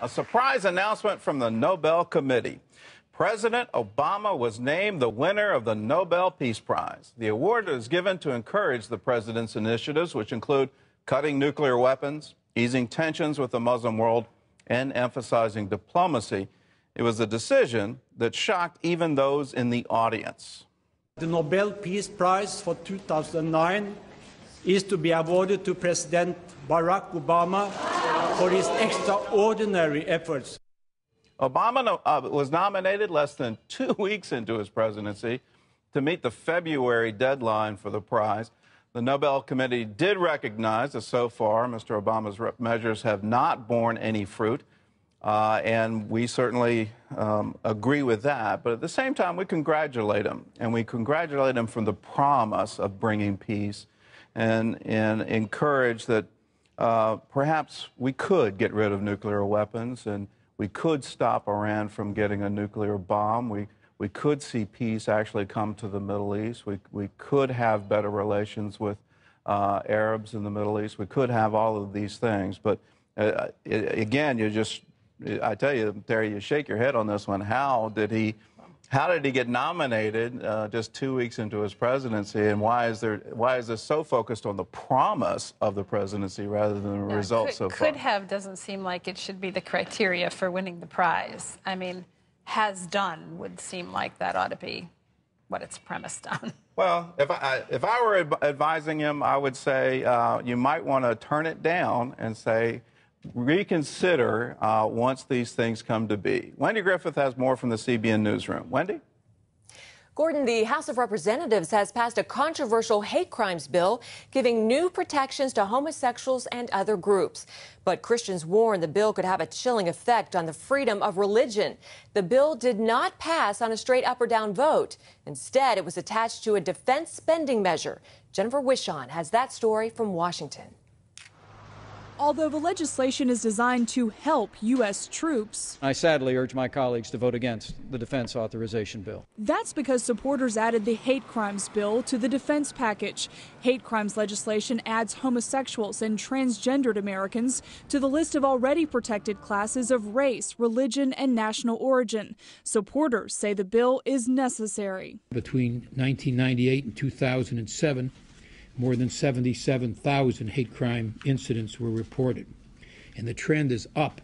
A surprise announcement from the Nobel Committee. President Obama was named the winner of the Nobel Peace Prize. The award is given to encourage the president's initiatives, which include cutting nuclear weapons, easing tensions with the Muslim world, and emphasizing diplomacy. It was a decision that shocked even those in the audience. The Nobel Peace Prize for 2009 is to be awarded to President Barack Obama for his extraordinary efforts. Obama was nominated less than 2 weeks into his presidency to meet the February deadline for the prize. The Nobel Committee did recognize that so far Mr. Obama's measures have not borne any fruit, and we certainly agree with that. But at the same time, we congratulate him, and we congratulate him for the promise of bringing peace and encourage that perhaps we could get rid of nuclear weapons and we could stop Iran from getting a nuclear bomb. We could see peace actually come to the Middle East. We could have better relations with Arabs in the Middle East. We could have all of these things. But again, I tell you, Terry, you shake your head on this one. How did he get nominated just 2 weeks into his presidency, and why is this so focused on the promise of the presidency rather than the results so far? Could have doesn't seem like it should be the criteria for winning the prize. I mean, has done would seem like that ought to be what it's premised on. Well, if I were advising him, I would say you might want to turn it down and say, reconsider once these things come to be. Wendy Griffith has more from the CBN Newsroom. Wendy? Gordon, the House of Representatives has passed a controversial hate crimes bill giving new protections to homosexuals and other groups. But Christians warn the bill could have a chilling effect on the freedom of religion. The bill did not pass on a straight up or down vote. Instead, it was attached to a defense spending measure. Jennifer Wishon has that story from Washington. Although the legislation is designed to help U.S. troops, I sadly urge my colleagues to vote against the defense authorization bill. That's because supporters added the hate crimes bill to the defense package. Hate crimes legislation adds homosexuals and transgendered Americans to the list of already protected classes of race, religion, and national origin. Supporters say the bill is necessary. Between 1998 and 2007, more than 77,000 hate crime incidents were reported, and the trend is up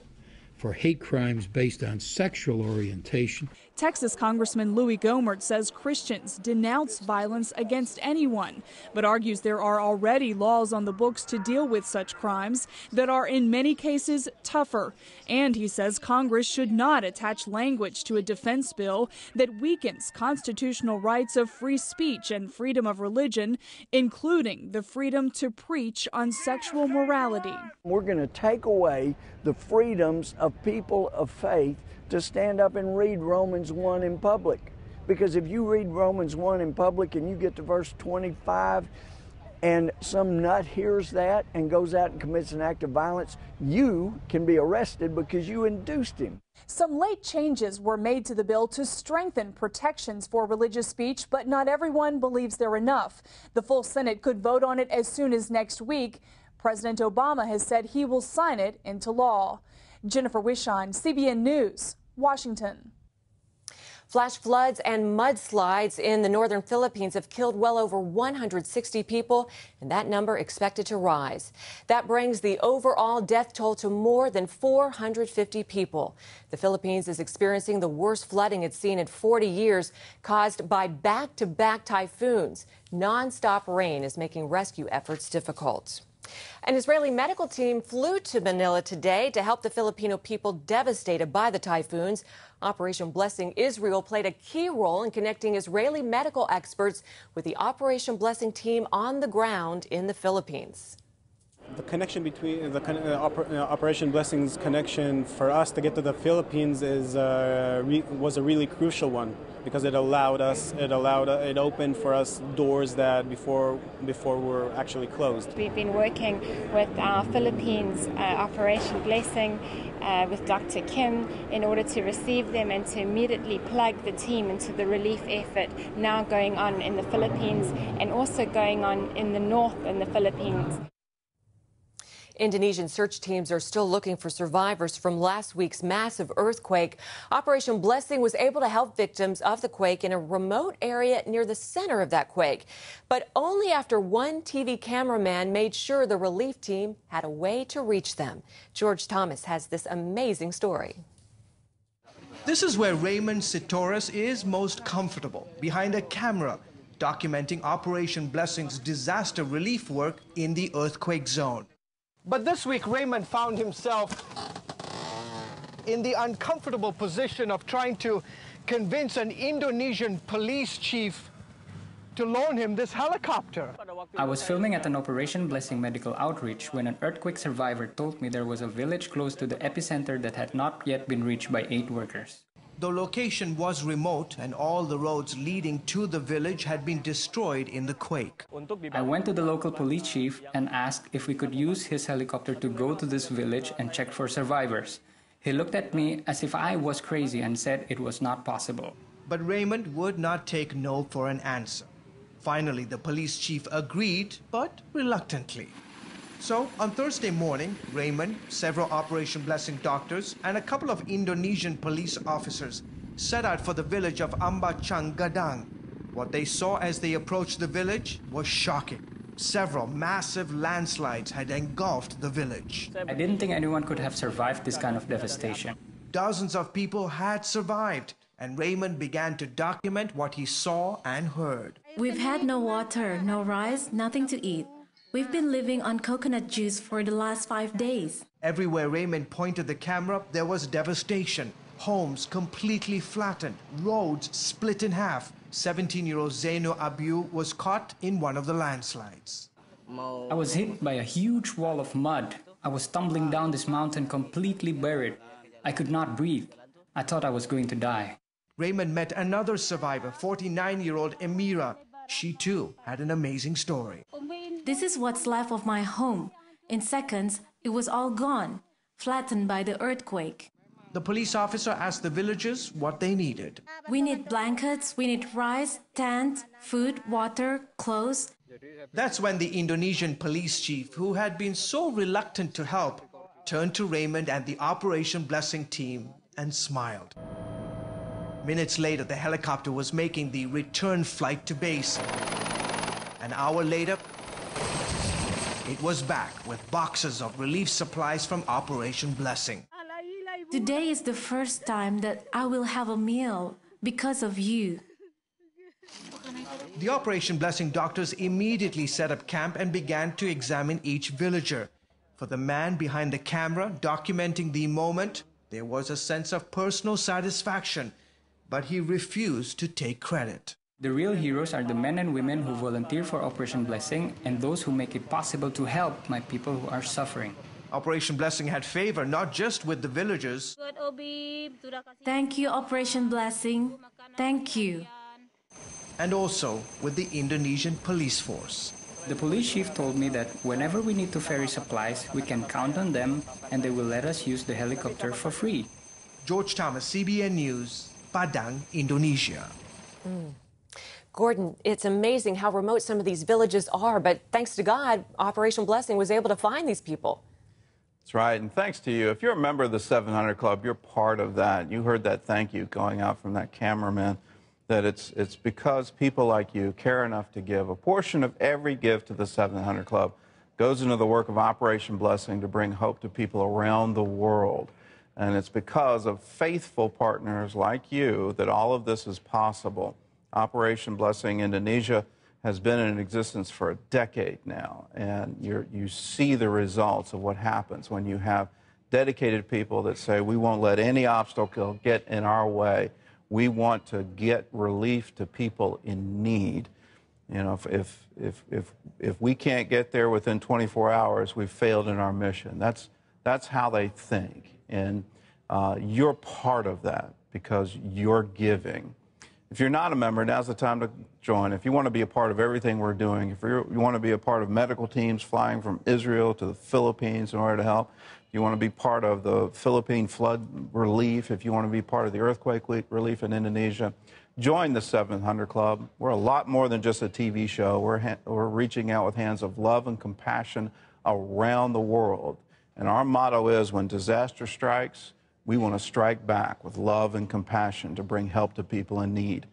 for hate crimes based on sexual orientation. Texas Congressman Louis Gohmert says Christians denounce violence against anyone, but argues there are already laws on the books to deal with such crimes that are in many cases tougher. And he says Congress should not attach language to a defense bill that weakens constitutional rights of free speech and freedom of religion, including the freedom to preach on sexual morality. We're going to take away the freedoms of people of faith to stand up and read Romans 1 in public. Because if you read Romans 1 in public and you get to verse 25 and some nut hears that and goes out and commits an act of violence, you can be arrested because you induced him. Some late changes were made to the bill to strengthen protections for religious speech, but not everyone believes they're enough. The full Senate could vote on it as soon as next week. President Obama has said he will sign it into law. Jennifer Wishon, CBN News, Washington. Flash floods and mudslides in the northern Philippines have killed well over 160 people, and that number expected to rise. That brings the overall death toll to more than 450 people. The Philippines is experiencing the worst flooding it's seen in 40 years, caused by back-to-back typhoons. Non-stop rain is making rescue efforts difficult. An Israeli medical team flew to Manila today to help the Filipino people devastated by the typhoons. Operation Blessing Israel played a key role in connecting Israeli medical experts with the Operation Blessing team on the ground in the Philippines. The connection between Operation Blessing's connection for us to get to the Philippines was a really crucial one, because it opened for us doors that before were actually closed. We've been working with our Philippines Operation Blessing with Dr. Kim in order to receive them and to immediately plug the team into the relief effort now going on in the Philippines and also going on in the north in the Philippines. Indonesian search teams are still looking for survivors from last week's massive earthquake. Operation Blessing was able to help victims of the quake in a remote area near the center of that quake, but only after one TV cameraman made sure the relief team had a way to reach them. George Thomas has this amazing story. This is where Raymond Sitoris is most comfortable, behind a camera, documenting Operation Blessing's disaster relief work in the earthquake zone. But this week, Raymond found himself in the uncomfortable position of trying to convince an Indonesian police chief to loan him this helicopter. I was filming at an Operation Blessing medical outreach when an earthquake survivor told me there was a village close to the epicenter that had not yet been reached by 8 workers. The location was remote and all the roads leading to the village had been destroyed in the quake. I went to the local police chief and asked if we could use his helicopter to go to this village and check for survivors. He looked at me as if I was crazy and said it was not possible. But Raymond would not take no for an answer. Finally, the police chief agreed, but reluctantly. So, on Thursday morning, Raymond, several Operation Blessing doctors, and a couple of Indonesian police officers set out for the village of Ambacang Gadang. What they saw as they approached the village was shocking. Several massive landslides had engulfed the village. I didn't think anyone could have survived this kind of devastation. Dozens of people had survived, and Raymond began to document what he saw and heard. We've had no water, no rice, nothing to eat. We've been living on coconut juice for the last 5 days. Everywhere Raymond pointed the camera, there was devastation. Homes completely flattened, roads split in half. 17-year-old Zaino Abiu was caught in one of the landslides. I was hit by a huge wall of mud. I was tumbling down this mountain completely buried. I could not breathe. I thought I was going to die. Raymond met another survivor, 49-year-old Emira. She too had an amazing story. This is what's left of my home. In seconds, it was all gone, flattened by the earthquake. The police officer asked the villagers what they needed. We need blankets, we need rice, tent, food, water, clothes. That's when the Indonesian police chief, who had been so reluctant to help, turned to Raymond and the Operation Blessing team and smiled. Minutes later, the helicopter was making the return flight to base. An hour later, it was back with boxes of relief supplies from Operation Blessing. Today is the first time that I will have a meal because of you. The Operation Blessing doctors immediately set up camp and began to examine each villager. For the man behind the camera documenting the moment, there was a sense of personal satisfaction, but he refused to take credit. The real heroes are the men and women who volunteer for Operation Blessing and those who make it possible to help my people who are suffering. Operation Blessing had favor not just with the villagers. Thank you, Operation Blessing. Thank you. And also with the Indonesian police force. The police chief told me that whenever we need to ferry supplies, we can count on them and they will let us use the helicopter for free. George Thomas, CBN News, Padang, Indonesia. Gordon, it's amazing how remote some of these villages are, but thanks to God, Operation Blessing was able to find these people. That's right, and thanks to you. If you're a member of the 700 Club, you're part of that. You heard that thank you going out from that cameraman, that it's because people like you care enough to give. A portion of every gift to the 700 Club goes into the work of Operation Blessing to bring hope to people around the world. And it's because of faithful partners like you that all of this is possible. Operation Blessing Indonesia has been in existence for a decade now, and you see the results of what happens when you have dedicated people that say, we won't let any obstacle get in our way. We want to get relief to people in need. You know, if we can't get there within 24 hours, we've failed in our mission. That's how they think, and you're part of that because you're giving. If you're not a member, now's the time to join. If you want to be a part of everything we're doing, if you want to be a part of medical teams flying from Israel to the Philippines in order to help, if you want to be part of the Philippine flood relief, if you want to be part of the earthquake relief in Indonesia, join the 700 Club. We're a lot more than just a TV show. We're reaching out with hands of love and compassion around the world. And our motto is, when disaster strikes, we want to strike back with love and compassion to bring help to people in need.